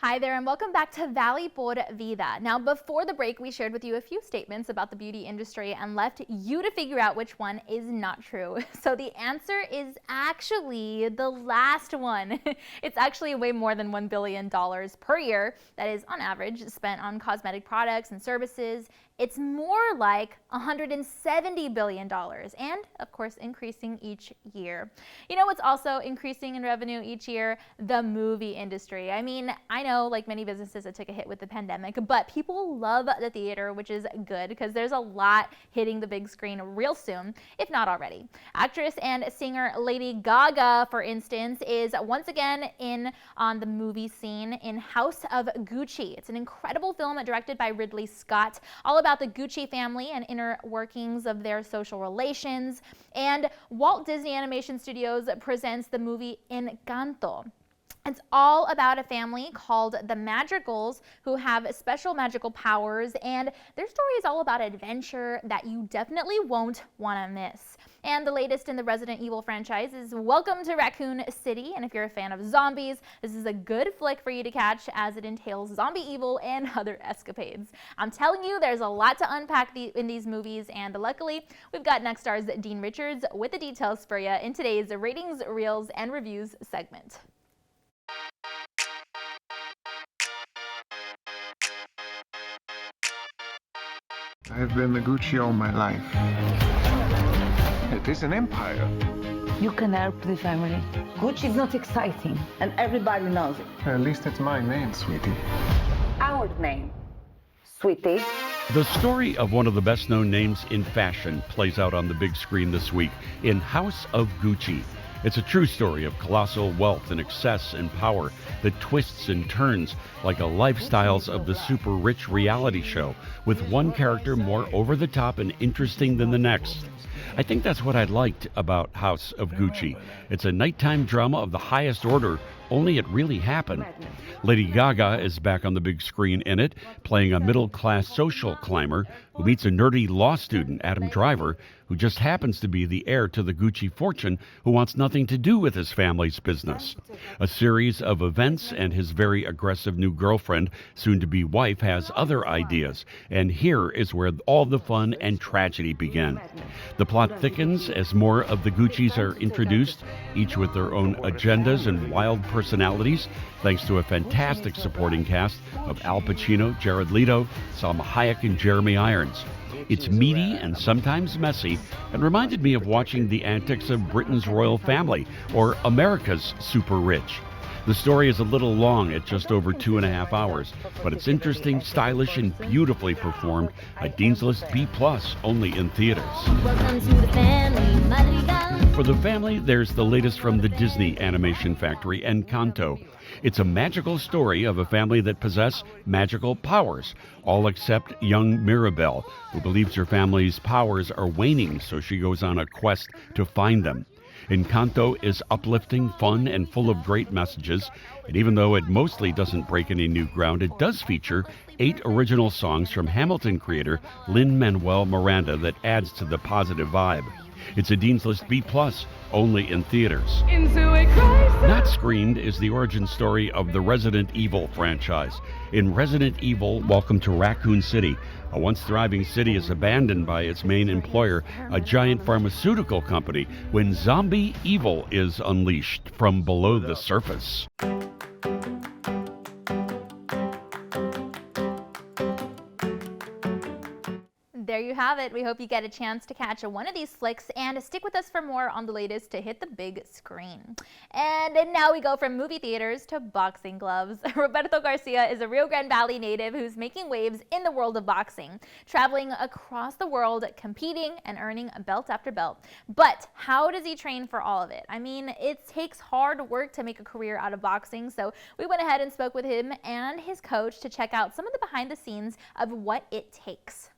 Hi there and welcome back to Valley por Vida. Now, before the break, we shared with you a few statements about the beauty industry and left you to figure out which one is not true. So the answer is actually the last one. It's actually way more than $1 billion per year that is on average spent on cosmetic products and services. It's more like $170 billion and, of course, increasing each year. You know what's also increasing in revenue each year? The movie industry. I mean, I know like many businesses it took a hit with the pandemic, but people love the theater, which is good because there's a lot hitting the big screen real soon, if not already. Actress and singer Lady Gaga, for instance, is once again in on the movie scene in House of Gucci. It's an incredible film directed by Ridley Scott, all about the Gucci family and inner workings of their social relations. And Walt Disney Animation Studios presents the movie Encanto. It's all about a family called the Madrigals who have special magical powers, and their story is all about adventure that you definitely won't want to miss. And the latest in the Resident Evil franchise is Welcome to Raccoon City, and if you're a fan of zombies, this is a good flick for you to catch as it entails zombie evil and other escapades. I'm telling you, there's a lot to unpack in these movies, and luckily, we've got Nexstar's Dean Richards with the details for you in today's Ratings, Reels, and Reviews segment. I've been the Gucci all my life. It is an empire. You can help the family. Gucci is not exciting, and everybody knows it. At least it's my name, sweetie. Our name, sweetie. The story of one of the best-known names in fashion plays out on the big screen this week in House of Gucci. It's a true story of colossal wealth and excess and power that twists and turns like a Lifestyles of the Super Rich reality show, with one character more over the top and interesting than the next. I think that's what I liked about House of Gucci. It's a nighttime drama of the highest order, only it really happened. Lady Gaga is back on the big screen in it, playing a middle-class social climber who meets a nerdy law student, Adam Driver, who just happens to be the heir to the Gucci fortune who wants nothing to do with his family's business. A series of events and his very aggressive new girlfriend, soon-to-be wife, has other ideas, and here is where all the fun and tragedy begin. The plot thickens as more of the Guccis are introduced, each with their own agendas and wild personalities, thanks to a fantastic supporting cast of Al Pacino, Jared Leto, Salma Hayek, and Jeremy Irons. It's meaty and sometimes messy and reminded me of watching the antics of Britain's royal family or America's super rich. The story is a little long at just over 2.5 hours, but it's interesting, stylish, and beautifully performed. A Dean's List B+, only in theaters. Welcome to the family, Madrigal. For the family, there's the latest from the Disney animation factory, Encanto. It's a magical story of a family that possess magical powers, all except young Mirabel, who believes her family's powers are waning, so she goes on a quest to find them. Encanto is uplifting, fun, and full of great messages, and even though it mostly doesn't break any new ground, it does feature 8 original songs from Hamilton creator Lin-Manuel Miranda that adds to the positive vibe. It's a Dean's List B+, only in theaters. Not screened is the origin story of the Resident Evil franchise. In Resident Evil, Welcome to Raccoon City, a once thriving city is abandoned by its main employer, a giant pharmaceutical company, when zombie evil is unleashed from below the surface. There you have it. We hope you get a chance to catch one of these flicks and stick with us for more on the latest to hit the big screen. And now we go from movie theaters to boxing gloves. Roberto Garcia is a Rio Grande Valley native who's making waves in the world of boxing, traveling across the world, competing and earning belt after belt. But how does he train for all of it? I mean, it takes hard work to make a career out of boxing, so we went ahead and spoke with him and his coach to check out some of the behind the scenes of what it takes.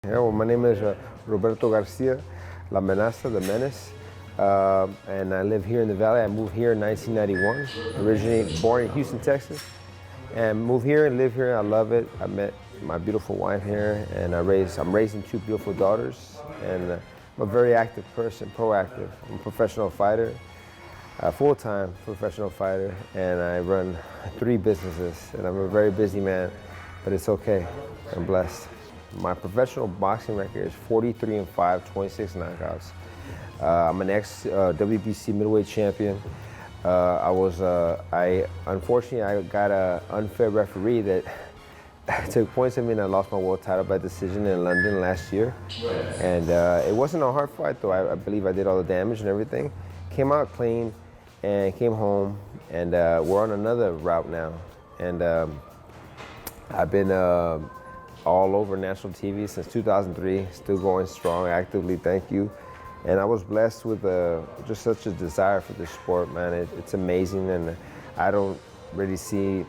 Yeah, well, my name is Roberto Garcia, La Amenaza, the Menace, and I live here in the Valley. I moved here in 1991, originally born in Houston, Texas, and moved here and live here. I love it. I met my beautiful wife here, and I'm raising 2 beautiful daughters, and I'm a very active person, proactive. I'm a professional fighter. a full-time professional fighter, and I run 3 businesses, and I'm a very busy man, but it's okay. I'm blessed. My professional boxing record is 43-5, 26 knockouts. I'm an ex-WBC middleweight champion. Unfortunately, I got an unfair referee that took points at me, and I lost my world title by decision in London last year. And it wasn't a hard fight, though. I believe I did all the damage and everything. Came out clean and came home, and we're on another route now. And I've been all over national TV since 2003, still going strong, actively, thank you. And I was blessed with just such a desire for this sport, man. It's amazing, and I don't really see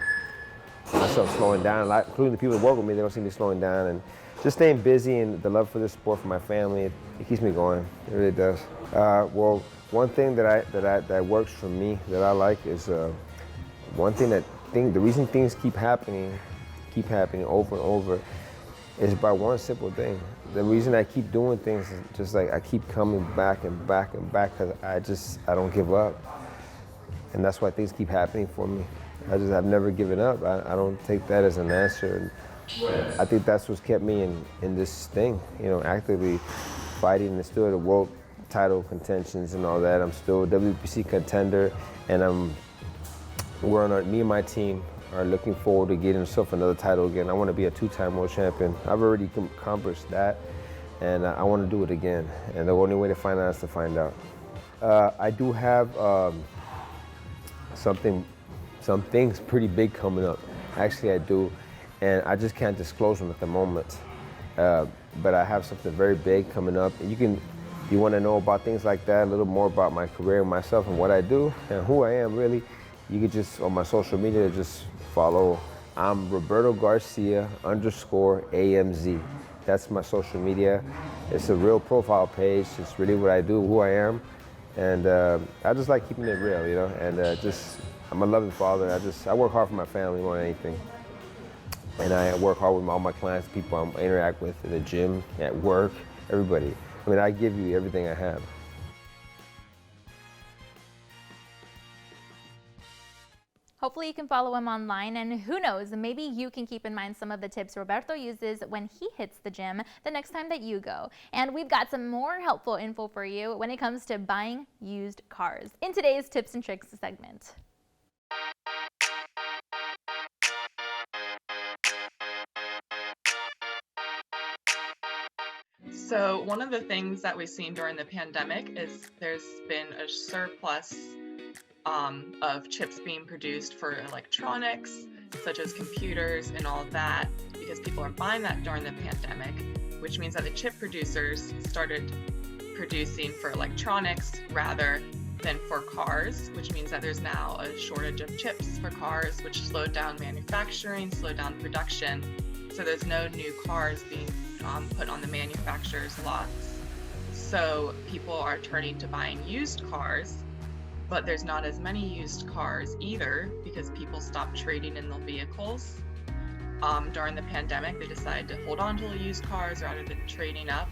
myself slowing down. Including the people that work with me, they don't see me slowing down. And just staying busy and the love for this sport for my family, it keeps me going. It really does. Well, one thing that works for me that I like is the reason things keep happening over and over is by one simple thing. The reason I keep doing things is just like I keep coming back and back and back because I don't give up. And that's why things keep happening for me. I've never given up. I don't take that as an answer. And I think that's what's kept me in this thing, actively fighting and still at the world title contentions and all that. I'm still a WBC contender, and me and my team are looking forward to getting myself another title again. I want to be a 2-time world champion. I've already accomplished that, and I want to do it again. And the only way to find out is to find out. I do have some things pretty big coming up. Actually, I do, and I just can't disclose them at the moment. But I have something very big coming up. And you want to know about things like that, a little more about my career and myself and what I do and who I am really, you could just, on my social media, just follow. I'm Roberto Garcia _AMZ. That's my social media. It's a real profile page. It's really what I do, who I am. And I just like keeping it real, and I'm a loving father. I work hard for my family more than anything. And I work hard with all my clients, people I interact with in the gym, at work, everybody. I mean, I give you everything I have. Hopefully you can follow him online, and who knows, maybe you can keep in mind some of the tips Roberto uses when he hits the gym the next time that you go. And we've got some more helpful info for you when it comes to buying used cars in today's Tips and Tricks segment. So one of the things that we've seen during the pandemic is there's been a surplus of chips being produced for electronics, such as computers and all of that, because people are buying that during the pandemic, which means that the chip producers started producing for electronics rather than for cars, which means that there's now a shortage of chips for cars, which slowed down manufacturing, slowed down production. So there's no new cars being put on the manufacturer's lots. So people are turning to buying used cars, but there's not as many used cars either because people stopped trading in the vehicles. During the pandemic, they decided to hold on to the used cars rather than trading up.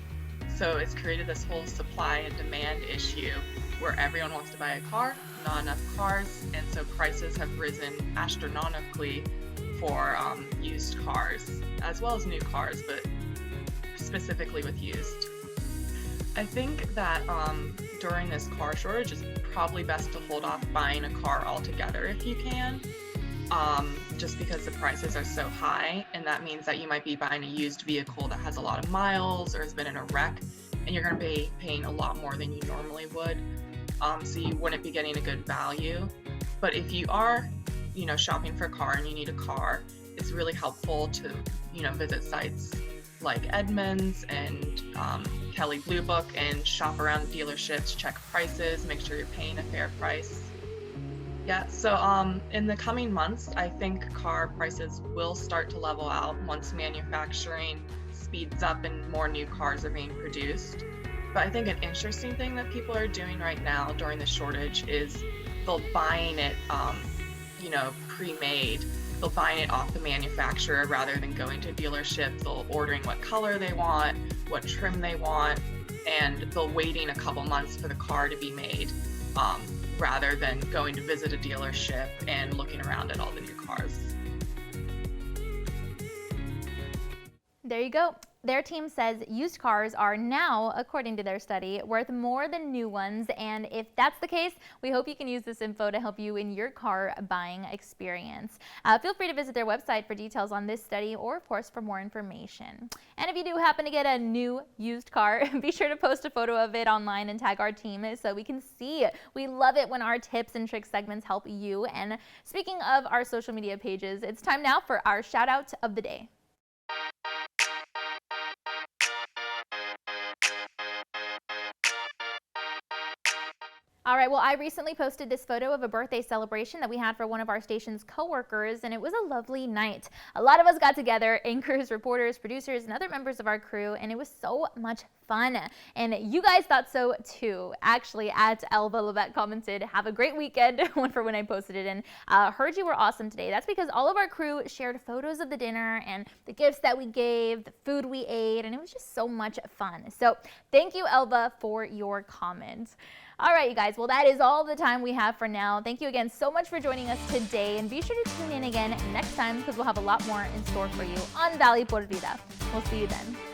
So it's created this whole supply and demand issue where everyone wants to buy a car, not enough cars, and so prices have risen astronomically for used cars, as well as new cars, but specifically with used. I think that during this car shortage, it's probably best to hold off buying a car altogether if you can, just because the prices are so high, and that means that you might be buying a used vehicle that has a lot of miles or has been in a wreck, and you're going to be paying a lot more than you normally would, so you wouldn't be getting a good value. But if you are, shopping for a car and you need a car, it's really helpful to, visit sites like Edmunds and Kelley Blue Book and shop around dealerships, check prices, make sure you're paying a fair price. Yeah, so in the coming months, I think car prices will start to level out once manufacturing speeds up and more new cars are being produced. But I think an interesting thing that people are doing right now during the shortage is they'll buying it, pre-made. They'll buying it off the manufacturer rather than going to a dealership. They'll ordering what color they want, what trim they want, and they'll waiting a couple months for the car to be made, rather than going to visit a dealership and looking around at all the new cars. There you go. Their team says used cars are now, according to their study, worth more than new ones. And if that's the case, we hope you can use this info to help you in your car buying experience. Feel free to visit their website for details on this study or, of course, for more information. And if you do happen to get a new used car, be sure to post a photo of it online and tag our team so we can see. We love it when our tips and tricks segments help you. And speaking of our social media pages, it's time now for our shout out of the day. All right, well, I recently posted this photo of a birthday celebration that we had for one of our station's coworkers, and it was a lovely night. A lot of us got together, anchors, reporters, producers, and other members of our crew, and it was so much fun. And you guys thought so too. Actually, at Elva Levette commented, "Have a great weekend," when I posted it, and heard you were awesome today. That's because all of our crew shared photos of the dinner and the gifts that we gave, the food we ate, and it was just so much fun. So thank you, Elva, for your comment. All right, you guys, well, that is all the time we have for now. Thank you again so much for joining us today, and be sure to tune in again next time because we'll have a lot more in store for you on Valley por Vida. We'll see you then.